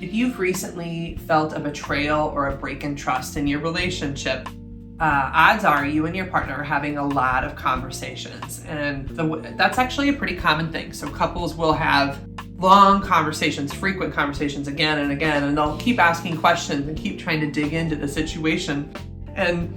If you've recently felt a betrayal or a break in trust in your relationship, odds are you and your partner are having a lot of conversations. And that's actually a pretty common thing. So couples will have long conversations, frequent conversations again and again, and they'll keep asking questions and keep trying to dig into the situation. And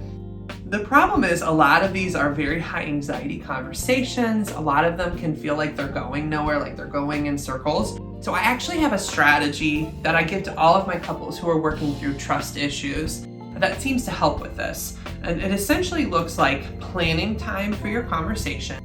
the problem is a lot of these are very high anxiety conversations. A lot of them can feel like they're going nowhere, like they're going in circles. So I actually have a strategy that I give to all of my couples who are working through trust issues that seems to help with this. And it essentially looks like planning time for your conversation.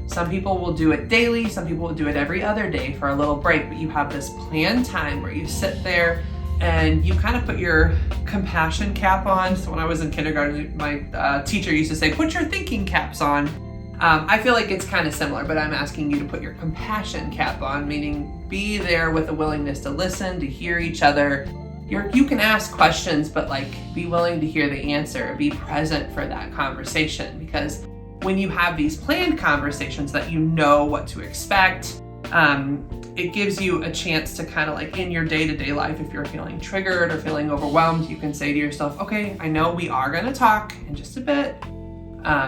Some people will do it daily, some people will do it every other day for a little break, but you have this planned time where you sit there and you kind of put your compassion cap on. So when I was in kindergarten, my teacher used to say, put your thinking caps on. I feel like it's kind of similar, but I'm asking you to put your compassion cap on, meaning be there with a willingness to listen, to hear each other. You can ask questions, but be willing to hear the answer, be present for that conversation, because when you have these planned conversations that you know what to expect, it gives you a chance to kind of in your day-to-day life, if you're feeling triggered or feeling overwhelmed, you can say to yourself, okay, I know we are going to talk in just a bit.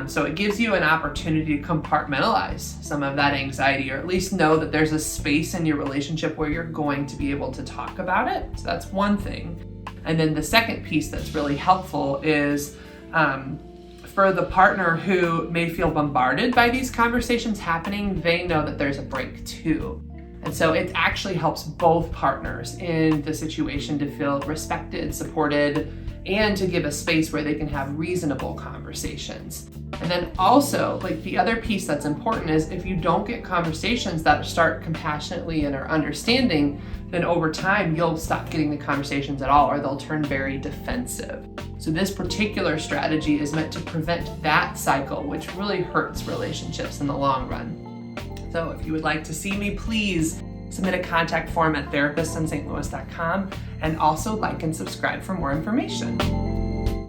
So it gives you an opportunity to compartmentalize some of that anxiety, or at least know that there's a space in your relationship where you're going to be able to talk about it. So that's one thing. And then the second piece that's really helpful is for the partner who may feel bombarded by these conversations happening, they know that there's a break too. And so it actually helps both partners in the situation to feel respected, supported, and to give a space where they can have reasonable conversations. And then also, the other piece that's important is if you don't get conversations that start compassionately and are understanding, then over time you'll stop getting the conversations at all, or they'll turn very defensive. So this particular strategy is meant to prevent that cycle, which really hurts relationships in the long run. So if you would like to see me, please submit a contact form at therapistinstlouis.com, and also like and subscribe for more information.